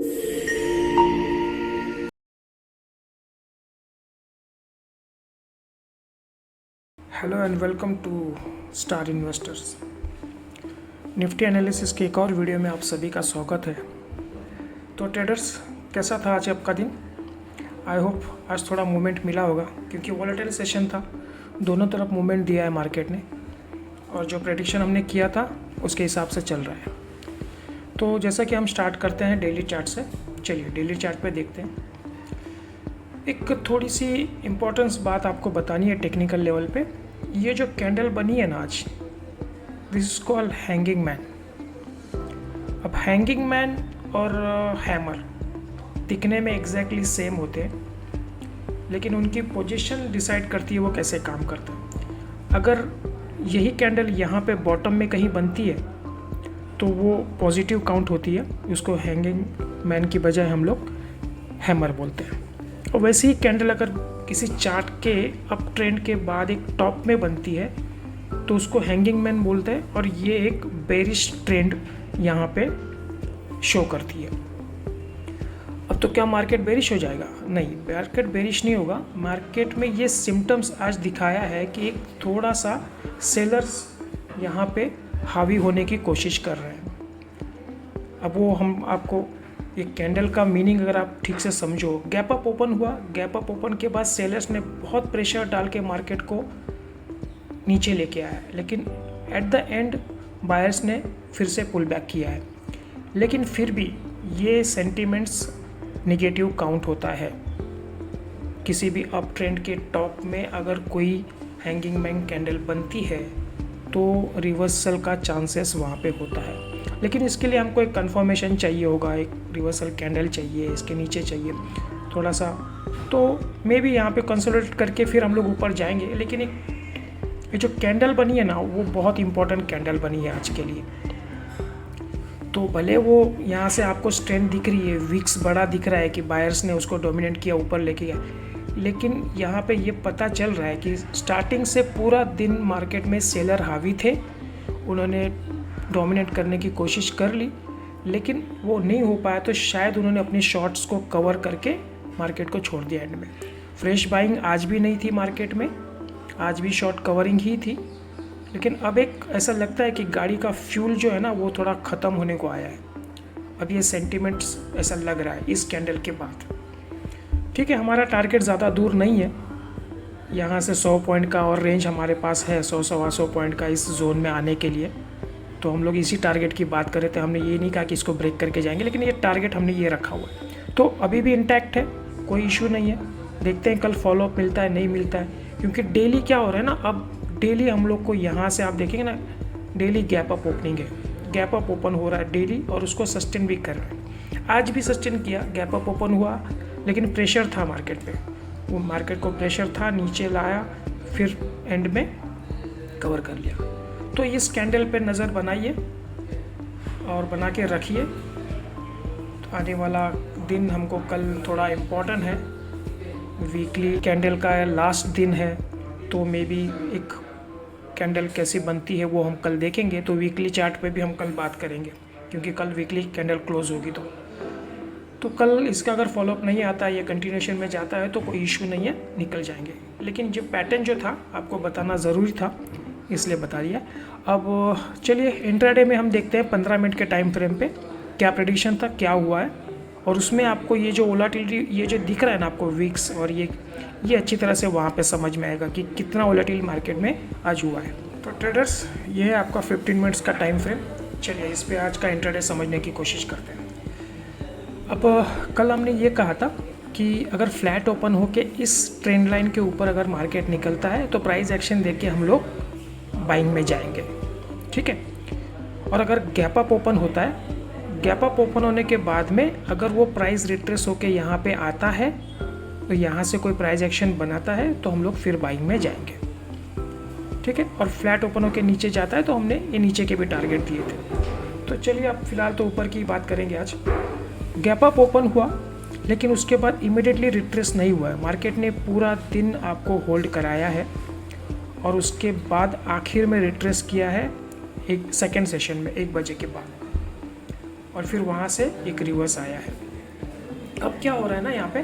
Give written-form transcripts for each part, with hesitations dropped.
Hello and welcome to star investors. Nifty analysis के एक और वीडियो में आप सभी का स्वागत है। तो ट्रेडर्स, कैसा था आज आपका दिन? आई होप आज थोड़ा मूवमेंट मिला होगा, क्योंकि वॉलेटाइल सेशन था, दोनों तरफ मूवमेंट दिया है मार्केट ने, और जो प्रेडिक्शन हमने किया था उसके हिसाब से चल रहा है। तो जैसा कि हम स्टार्ट करते हैं डेली चार्ट से, चलिए डेली चार्ट पे देखते हैं। एक थोड़ी सी इम्पोर्टेंस बात आपको बतानी है टेक्निकल लेवल पे। ये जो कैंडल बनी है ना आज, this is called hanging man. अब हैंगिंग मैन और हैमर दिखने में एग्जैक्टली सेम होते हैं, लेकिन उनकी पोजीशन डिसाइड करती है वो कैसे काम करता है। अगर यही कैंडल यहाँ पे बॉटम में कहीं बनती है तो वो पॉजिटिव काउंट होती है, उसको हैंगिंग मैन की बजाय हम लोग हैमर बोलते हैं। और वैसे ही कैंडल अगर किसी चार्ट के अप ट्रेंड के बाद एक टॉप में बनती है तो उसको हैंगिंग मैन बोलते हैं, और ये एक बेरिश ट्रेंड यहाँ पे शो करती है। अब तो क्या मार्केट बेरिश हो जाएगा? नहीं, मार्केट बेरिश नहीं होगा। मार्केट में ये सिम्टम्स आज दिखाया है कि एक थोड़ा सा सेलर्स यहाँ पे हावी होने की कोशिश कर रहे हैं। अब वो हम आपको एक कैंडल का मीनिंग अगर आप ठीक से समझो, गैप अप ओपन हुआ, गैप अप ओपन के बाद सेलर्स ने बहुत प्रेशर डाल के मार्केट को नीचे लेके आया, लेकिन एट द एंड बायर्स ने फिर से पुल बैक किया है। लेकिन फिर भी ये सेंटीमेंट्स निगेटिव काउंट होता है। किसी भी अप ट्रेंड के टॉप में अगर कोई हैंगिंग मैन कैंडल बनती है तो रिवर्सल का चांसेस वहाँ पे होता है, लेकिन इसके लिए हमको एक कंफर्मेशन चाहिए होगा, एक रिवर्सल कैंडल चाहिए, इसके नीचे चाहिए थोड़ा सा, तो मे बी यहाँ पे कंसोलिडेट करके फिर हम लोग ऊपर जाएंगे। लेकिन ये जो कैंडल बनी है ना, वो बहुत इंपॉर्टेंट कैंडल बनी है आज के लिए। तो भले वो यहाँ से आपको स्ट्रेंथ दिख रही है, विक्स बड़ा दिख रहा है कि बायर्स ने उसको डोमिनेट किया, ऊपर लेके गया, लेकिन यहाँ पे ये पता चल रहा है कि स्टार्टिंग से पूरा दिन मार्केट में सेलर हावी थे, उन्होंने डोमिनेट करने की कोशिश कर ली, लेकिन वो नहीं हो पाया, तो शायद उन्होंने अपनी शॉर्ट्स को कवर करके मार्केट को छोड़ दिया एंड में। फ्रेश बाइंग आज भी नहीं थी मार्केट में, आज भी शॉर्ट कवरिंग ही थी। लेकिन अब एक ऐसा लगता है कि गाड़ी का फ्यूल जो है ना, वो थोड़ा ख़त्म होने को आया है। अब ये सेंटिमेंट्स ऐसा लग रहा है इस कैंडल के बाद। ठीक है, हमारा टारगेट ज़्यादा दूर नहीं है, यहाँ से 100 पॉइंट का और रेंज हमारे पास है, 100-125 पॉइंट का इस जोन में आने के लिए। तो हम लोग इसी टारगेट की बात करें, तो हमने ये नहीं कहा कि इसको ब्रेक करके जाएंगे, लेकिन ये टारगेट हमने ये रखा हुआ है। तो अभी भी इंटैक्ट है, कोई इशू नहीं है। देखते हैं कल फॉलोअप मिलता है नहीं मिलता है, क्योंकि डेली क्या हो रहा है ना, अब डेली हम लोग को यहाँ से आप देखेंगे ना, डेली गैप अप ओपनिंग है, गैप अप ओपन हो रहा है डेली, और उसको सस्टेन भी कर रहा है। आज भी सस्टेन किया, गैप अप ओपन हुआ, लेकिन प्रेशर था मार्केट पे, वो मार्केट को प्रेशर था, नीचे लाया, फिर एंड में कवर कर लिया। तो इस कैंडल पे नज़र बनाइए और बना के रखिए। तो आने वाला दिन हमको कल थोड़ा इम्पोर्टेंट है, वीकली कैंडल का लास्ट दिन है, तो मे बी एक कैंडल कैसी बनती है वो हम कल देखेंगे। तो वीकली चार्ट पे भी हम कल बात करेंगे, क्योंकि कल वीकली कैंडल क्लोज होगी। तो कल इसका अगर फॉलोअप नहीं आता है या कंटिन्यूशन में जाता है तो कोई इशू नहीं है, निकल जाएंगे। लेकिन जो पैटर्न जो था आपको बताना ज़रूरी था, इसलिए बता दिया। अब चलिए इंट्राडे में हम देखते हैं 15 मिनट के टाइम फ्रेम पे क्या प्रेडिक्शन था, क्या हुआ है, और उसमें आपको ये जो वोलेटिलिटी ये जो दिख रहा है ना आपको विक्स, और ये अच्छी तरह से वहाँ पे समझ में आएगा कि कितना वोलेटिल मार्केट में आज हुआ है। तो ट्रेडर्स, ये है आपका 15 मिनट्स का टाइम फ्रेम। चलिए इस पर आज का इंट्राडे समझने की कोशिश करते हैं। अब कल हमने ये कहा था कि अगर फ्लैट ओपन होके इस ट्रेंड लाइन के ऊपर अगर मार्केट निकलता है तो प्राइस एक्शन देके हम लोग बाइंग में जाएंगे, ठीक है। और अगर गैप अप ओपन होता है, गैप अप ओपन होने के बाद में अगर वो प्राइस रिट्रेस होके यहाँ पे आता है, तो यहाँ से कोई प्राइस एक्शन बनाता है तो हम लोग फिर बाइंग में जाएंगे, ठीक है। और फ्लैट ओपन होके नीचे जाता है तो हमने ये नीचे के भी टारगेट दिए थे। तो चलिए अब फिलहाल तो ऊपर की बात करेंगे। आज गैप अप ओपन हुआ, लेकिन उसके बाद इमीडिएटली रिट्रेस नहीं हुआ है, मार्केट ने पूरा दिन आपको होल्ड कराया है, और उसके बाद आखिर में रिट्रेस किया है एक सेकेंड सेशन में 1 बजे के बाद, और फिर वहाँ से एक रिवर्स आया है। अब क्या हो रहा है ना यहाँ पे,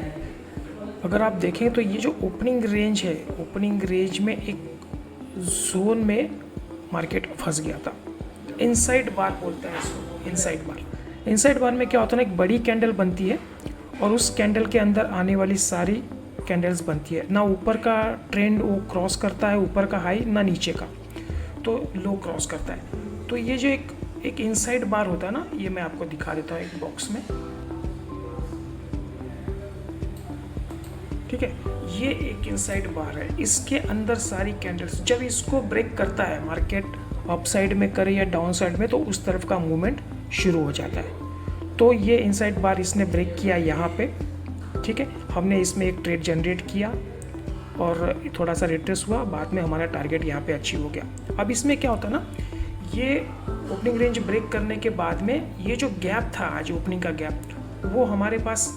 अगर आप देखें तो ये जो ओपनिंग रेंज है, ओपनिंग रेंज में एक जोन में मार्केट फंस गया था। इनसाइड बार बोलते हैं इसको, इनसाइड बार। इनसाइड बार में क्या होता है ना, एक बड़ी कैंडल बनती है और उस कैंडल के अंदर आने वाली सारी कैंडल्स बनती है, ना ऊपर का ट्रेंड वो क्रॉस करता है, ऊपर का हाई, ना नीचे का, तो लो क्रॉस करता है। तो ये जो एक इनसाइड बार होता है ना, ये मैं आपको दिखा देता हूँ एक बॉक्स में, ठीक है। ये एक इनसाइड बार है, इसके अंदर सारी कैंडल्स, जब इसको ब्रेक करता है मार्केट, अप साइड में करे या डाउन साइड में, तो उस तरफ का मूवमेंट शुरू हो जाता है। तो ये इनसाइड बार इसने ब्रेक किया यहाँ पे, ठीक है। हमने इसमें एक ट्रेड जनरेट किया और थोड़ा सा रिट्रेस हुआ, बाद में हमारा टारगेट यहाँ पे अचीव हो गया। अब इसमें क्या होता है ना, ये ओपनिंग रेंज ब्रेक करने के बाद में ये जो गैप था आज ओपनिंग का गैप, वो हमारे पास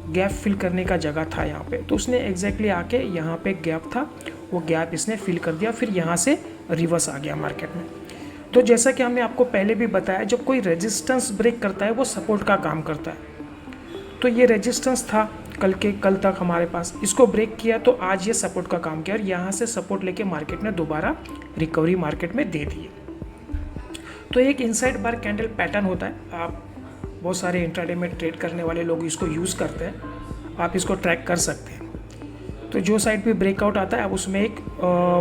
गैप फिल करने का जगह था यहाँ पे, तो उसने एग्जैक्टली आके यहाँ पे गैप था, वो गैप इसने फिल कर दिया, फिर यहाँ से रिवर्स आ गया मार्केट में। तो जैसा कि हमने आपको पहले भी बताया, जब कोई रेजिस्टेंस ब्रेक करता है वो सपोर्ट का काम करता है। तो ये रेजिस्टेंस था कल तक हमारे पास, इसको ब्रेक किया तो आज ये सपोर्ट का काम किया और यहाँ से सपोर्ट लेके मार्केट ने दोबारा रिकवरी मार्केट में दे दी है। तो एक इनसाइड बार कैंडल पैटर्न होता है, आप बहुत सारे इंट्राडे में ट्रेड करने वाले लोग इसको यूज़ करते हैं, आप इसको ट्रैक कर सकते हैं। तो जो साइड पे ब्रेकआउट आता है, आप उसमें एक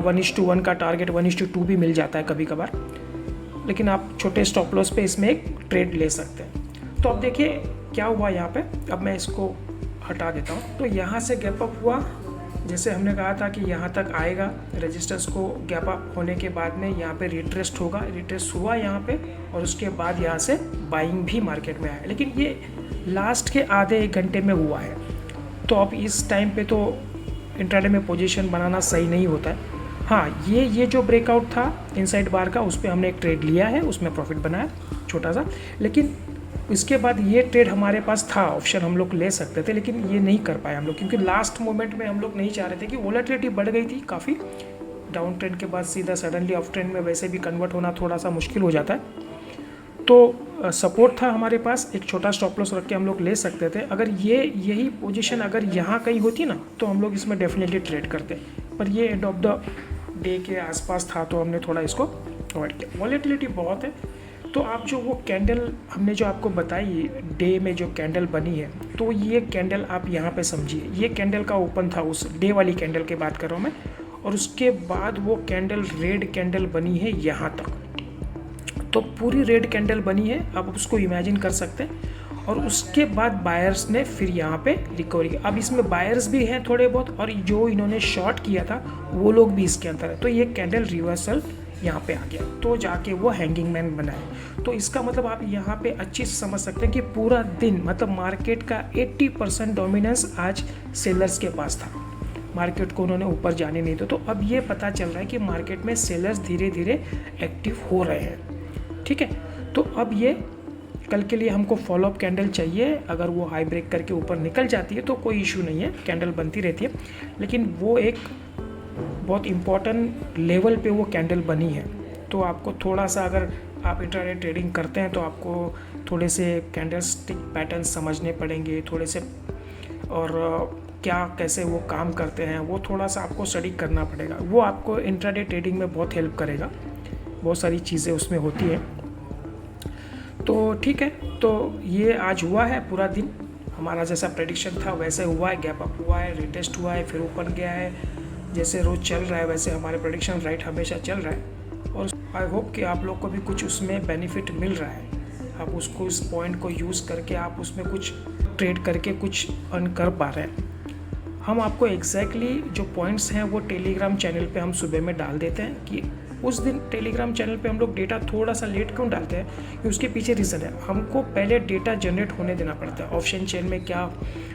1:1 का टारगेट, 1:2 भी मिल जाता है कभी कभार, लेकिन आप छोटे स्टॉप लॉस पे इसमें एक ट्रेड ले सकते हैं। तो अब देखिए क्या हुआ यहाँ पे, अब मैं इसको हटा देता हूँ। तो यहाँ से गैप अप हुआ, जैसे हमने कहा था कि यहाँ तक आएगा, रेजिस्टेंस को गैप अप होने के बाद में यहाँ पे रिट्रेस्ट होगा, रिट्रेस्ट हुआ यहाँ पे, और उसके बाद यहाँ से बाइंग भी मार्केट में आया, लेकिन ये लास्ट के आधे एक घंटे में हुआ है। तो अब इस टाइम पे तो इंट्राडे में पोजीशन बनाना सही नहीं होता है। हाँ, ये जो ब्रेकआउट था इनसाइड बार का, उस पर हमने एक ट्रेड लिया है, उसमें प्रॉफिट बनाया छोटा सा, लेकिन इसके बाद ये ट्रेड हमारे पास था, ऑप्शन हम लोग ले सकते थे, लेकिन ये नहीं कर पाए हम लोग, क्योंकि लास्ट मोमेंट में हम लोग नहीं चाह रहे थे कि वोलेटिलिटी बढ़ गई थी काफ़ी, डाउन ट्रेंड के बाद सीधा सडनली अप ट्रेंड में वैसे भी कन्वर्ट होना थोड़ा सा मुश्किल हो जाता है। तो सपोर्ट था हमारे पास, एक छोटा स्टॉप लॉस रख के हम लोग ले सकते थे। अगर यही पोजीशन अगर यहाँ कहीं होती ना, तो हम लोग इसमें डेफिनेटली ट्रेड करते, पर ये एंड ऑफ द डे के आसपास था, तो हमने थोड़ा इसको अवॉइड किया। वॉलेटिलिटी बहुत है, तो आप जो वो कैंडल हमने जो आपको बताई डे में जो कैंडल बनी है, तो ये कैंडल आप यहाँ पे समझिए, ये कैंडल का ओपन था, उस डे वाली कैंडल की बात कर रहा हूँ मैं, और उसके बाद वो कैंडल रेड कैंडल बनी है यहाँ तक, तो पूरी रेड कैंडल बनी है, आप उसको इमेजिन कर सकते हैं। और उसके बाद बायर्स ने फिर यहाँ पे रिकवरी, अब इसमें बायर्स भी हैं थोड़े बहुत, और जो इन्होंने शॉर्ट किया था वो लोग भी इसके अंदर है, तो ये कैंडल रिवर्सल यहाँ पे आ गया, तो जाके वो हैंगिंग मैन बनाए। तो इसका मतलब आप यहाँ पे अच्छी से समझ सकते हैं कि पूरा दिन, मतलब मार्केट का 80% डोमिनेंस आज सेलर्स के पास था, मार्केट को उन्होंने ऊपर जाने नहीं दिया। तो अब ये पता चल रहा है कि मार्केट में सेलर्स धीरे धीरे एक्टिव हो रहे हैं, ठीक है। तो अब ये कल के लिए हमको फॉलोअप कैंडल चाहिए, अगर वो हाई ब्रेक करके ऊपर निकल जाती है तो कोई इशू नहीं है, कैंडल बनती रहती है, लेकिन वो एक बहुत इम्पॉर्टेंट लेवल पे वो कैंडल बनी है। तो आपको थोड़ा सा, अगर आप इंट्राडे ट्रेडिंग करते हैं तो आपको थोड़े से कैंडल स्टिक पैटर्न समझने पड़ेंगे थोड़े से, और क्या कैसे वो काम करते हैं वो थोड़ा सा आपको स्टडी करना पड़ेगा, वो आपको इंट्राडे ट्रेडिंग में बहुत हेल्प करेगा, बहुत सारी चीज़ें उसमें होती हैं। तो ठीक है, तो ये आज हुआ है पूरा दिन, हमारा जैसा प्रेडिक्शन था वैसे हुआ है, गैप अप हुआ है, रिटेस्ट हुआ है, फिर ऊपर गया है, जैसे रोज़ चल रहा है वैसे हमारे प्रेडिक्शन राइट हमेशा चल रहा है। और आई होप कि आप लोग को भी कुछ उसमें बेनिफिट मिल रहा है, आप उसको इस पॉइंट को यूज़ करके आप उसमें कुछ ट्रेड करके कुछ अर्न कर पा रहे हैं। हम आपको एग्जैक्टली जो पॉइंट्स हैं वो टेलीग्राम चैनल पे हम सुबह में डाल देते हैं, कि उस दिन टेलीग्राम चैनल पे हम लोग डेटा थोड़ा सा लेट क्यों डालते हैं, कि उसके पीछे रीज़न है, हमको पहले डेटा जनरेट होने देना पड़ता है, ऑप्शन चेन में क्या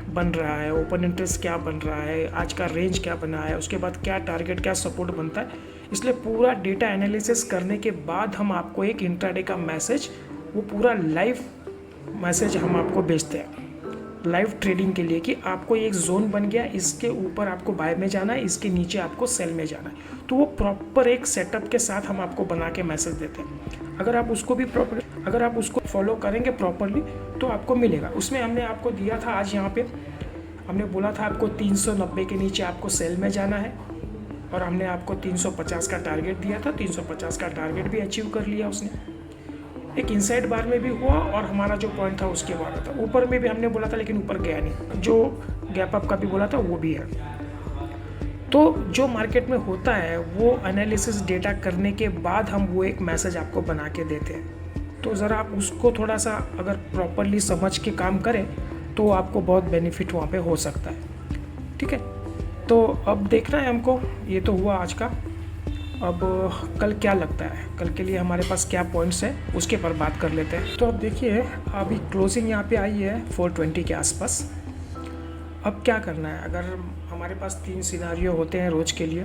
बन रहा है, ओपन इंटरेस्ट क्या बन रहा है, आज का रेंज क्या बना है, उसके बाद क्या टारगेट क्या सपोर्ट बनता है, इसलिए पूरा डेटा एनालिसिस करने के बाद हम आपको एक इंट्राडे का मैसेज, वो पूरा लाइव मैसेज हम आपको भेजते हैं लाइव ट्रेडिंग के लिए, कि आपको एक जोन बन गया, इसके ऊपर आपको बाय में जाना है, इसके नीचे आपको सेल में जाना है। तो वो प्रॉपर एक सेटअप के साथ हम आपको बना के मैसेज देते हैं। अगर आप उसको भी प्रॉपर अगर आप उसको फॉलो करेंगे प्रॉपरली तो आपको मिलेगा। उसमें हमने आपको दिया था आज यहाँ पे हमने बोला था आपको 390 के नीचे आपको सेल में जाना है, और हमने आपको 350 का टारगेट दिया था। 350 का टारगेट भी अचीव कर लिया उसने। एक इनसाइड बार में भी हुआ और हमारा जो पॉइंट था उसके बाद था। ऊपर में भी हमने बोला था लेकिन ऊपर गया नहीं। जो गैप अप का भी बोला था वो भी है। तो जो मार्केट में होता है वो एनालिसिस डेटा करने के बाद हम वो एक मैसेज आपको बना के देते हैं। तो ज़रा आप उसको थोड़ा सा अगर प्रॉपरली समझ के काम करें तो आपको बहुत बेनिफिट वहाँ पे हो सकता है। ठीक है, तो अब देखना है हमको। ये तो हुआ आज का। अब कल क्या लगता है, कल के लिए हमारे पास क्या पॉइंट्स हैं उसके पर बात कर लेते हैं। तो अब देखिए अभी क्लोजिंग यहाँ पे आई है 420 के आसपास। अब क्या करना है, अगर हमारे पास 3 सिनारियो होते हैं रोज़ के लिए,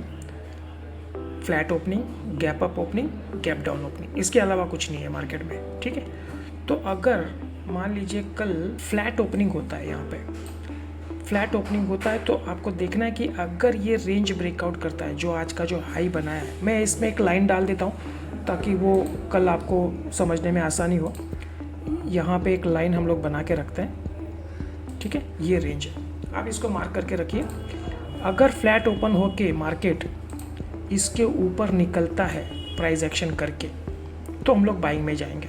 flat opening, gap up opening, gap down opening, इसके अलावा कुछ नहीं है मार्केट में। ठीक है, तो अगर मान लीजिए कल फ्लैट ओपनिंग होता है, यहाँ पे फ्लैट ओपनिंग होता है, तो आपको देखना है कि अगर ये रेंज ब्रेकआउट करता है जो आज का जो हाई बनाया है, मैं इसमें एक लाइन डाल देता हूँ ताकि वो कल आपको समझने में आसानी हो। यहाँ पे एक लाइन हम लोग बना के रखते हैं। ठीक है, ये रेंज है, आप इसको मार्क करके रखिए। अगर फ्लैट ओपन हो के मार्केट इसके ऊपर निकलता है प्राइस एक्शन करके तो हम लोग बाइंग में जाएंगे।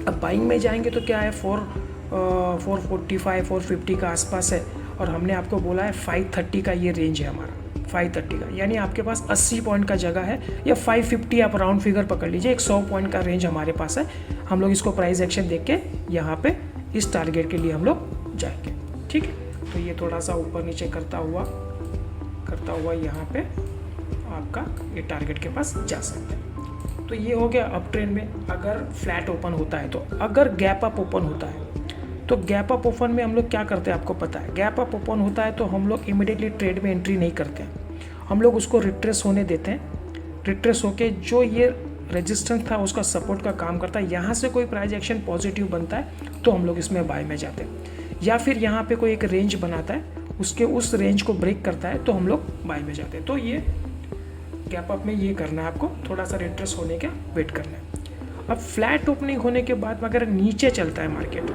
अब बाइंग में जाएंगे तो क्या है, 445 450 का आसपास है, और हमने आपको बोला है 530 का ये रेंज है हमारा, 530 का, यानी आपके पास 80 पॉइंट का जगह है, या 550 आप राउंड फिगर पकड़ लीजिए, एक 100 पॉइंट का रेंज हमारे पास है। हम लोग इसको प्राइस एक्शन देख के यहाँ पे इस टारगेट के लिए हम लोग जाएंगे। ठीक है, तो ये थोड़ा सा ऊपर नीचे करता हुआ यहाँ पे आपका ये टारगेट के पास जा सकते हैं। तो ये हो गया अप ट्रेंड में अगर फ्लैट ओपन होता है। तो अगर गैप अप ओपन होता है तो गैप अप ओपन में हम लोग क्या करते हैं आपको पता है। गैप अप ओपन होता है तो हम लोग इमीडिएटली ट्रेड में एंट्री नहीं करते हैं, हम लोग उसको रिट्रेस होने देते हैं। रिट्रेस होके जो ये रेजिस्टेंस था उसका सपोर्ट का काम करता है, यहाँ से कोई प्राइस एक्शन पॉजिटिव बनता है तो हम लोग इसमें बाय में जाते हैं, या फिर यहाँ पे कोई एक रेंज बनाता है उसके उस रेंज को ब्रेक करता है तो हम लोग बाय में जाते हैं। तो ये गैप अप में ये करना है आपको, थोड़ा सा रिट्रेस होने का वेट करना है। अब फ्लैट ओपनिंग होने के बाद अगर नीचे चलता है मार्केट,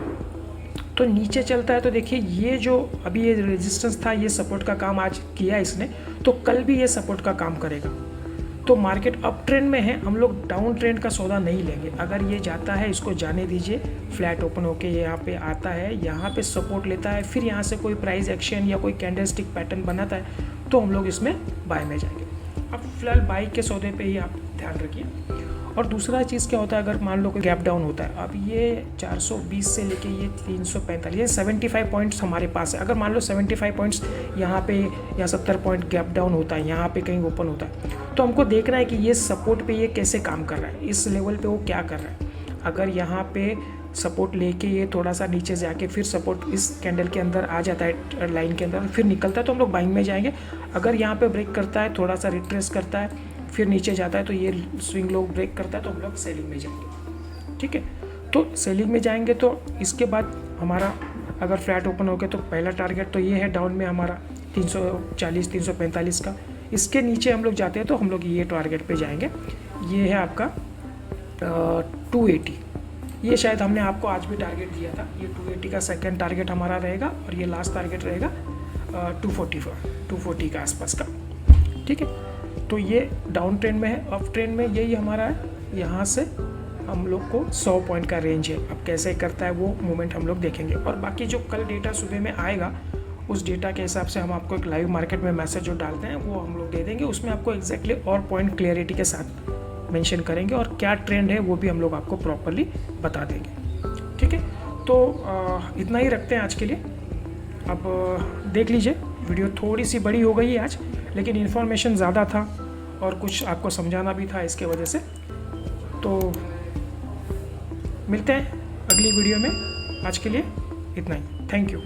तो नीचे चलता है तो देखिए ये जो अभी ये रेजिस्टेंस था ये सपोर्ट का काम आज किया इसने, तो कल भी ये सपोर्ट का काम करेगा। तो मार्केट अप ट्रेंड में है, हम लोग डाउन ट्रेंड का सौदा नहीं लेंगे। अगर ये जाता है इसको जाने दीजिए, फ्लैट ओपन होके यहाँ पे आता है, यहाँ पे सपोर्ट लेता है, फिर यहाँ से कोई प्राइस एक्शन या कोई कैंडलस्टिक पैटर्न बनाता है तो हम लोग इसमें बाय में जाएंगे। अब फिलहाल बाई के सौदे पे ही आप ध्यान रखिए। और दूसरा चीज़ क्या होता है, अगर मान लो कि गैप डाउन होता है, अब ये 420 से लेके ये 345, ये 75 पॉइंट्स हमारे पास है। अगर मान लो 75 पॉइंट्स यहाँ पे या 70 पॉइंट गैप डाउन होता है, यहाँ पे कहीं ओपन होता है, तो हमको देखना है कि ये सपोर्ट पे ये कैसे काम कर रहा है, इस लेवल पे वो क्या कर रहा है। अगर यहाँ पे सपोर्ट लेके ये थोड़ा सा नीचे जाके फिर सपोर्ट इस कैंडल के अंदर आ जाता है, लाइन के अंदर फिर निकलता है, तो हम लोग बाइंग में जाएंगे। अगर यहाँ पे ब्रेक करता है, थोड़ा सा रिट्रेस करता है, फिर नीचे जाता है, तो ये स्विंग लो ब्रेक करता है तो हम लोग सेलिंग में जाएंगे। ठीक है, तो सेलिंग में जाएंगे। तो इसके बाद हमारा अगर फ्लैट ओपन हो गया तो पहला टारगेट तो ये है डाउन में हमारा 340 345 का। इसके नीचे हम लोग जाते हैं तो हम लोग ये टारगेट पे जाएंगे, ये है आपका 280। ये शायद हमने आपको आज भी टारगेट दिया था, ये 280 का सेकंड टारगेट हमारा रहेगा, और ये लास्ट टारगेट रहेगा 240 के आसपास का। ठीक है, तो ये डाउन ट्रेंड में है। अप ट्रेंड में यही हमारा है, यहाँ से हम लोग को 100 पॉइंट का रेंज है। अब कैसे करता है वो मूवमेंट हम लोग देखेंगे, और बाकी जो कल डेटा सुबह में आएगा उस डेटा के हिसाब से हम आपको एक लाइव मार्केट में मैसेज जो डालते हैं वो हम लोग दे देंगे। उसमें आपको एग्जैक्टली और पॉइंट क्लियरिटी के साथ मेंशन करेंगे, और क्या ट्रेंड है वो भी हम लोग आपको प्रॉपरली बता देंगे। ठीक है, तो इतना ही रखते हैं आज के लिए। अब देख लीजिए, वीडियो थोड़ी सी बड़ी हो गई है आज, लेकिन इन्फॉर्मेशन ज़्यादा था और कुछ आपको समझाना भी था इसके वजह से। तो मिलते हैं अगली वीडियो में, आज के लिए इतना ही। Thank you.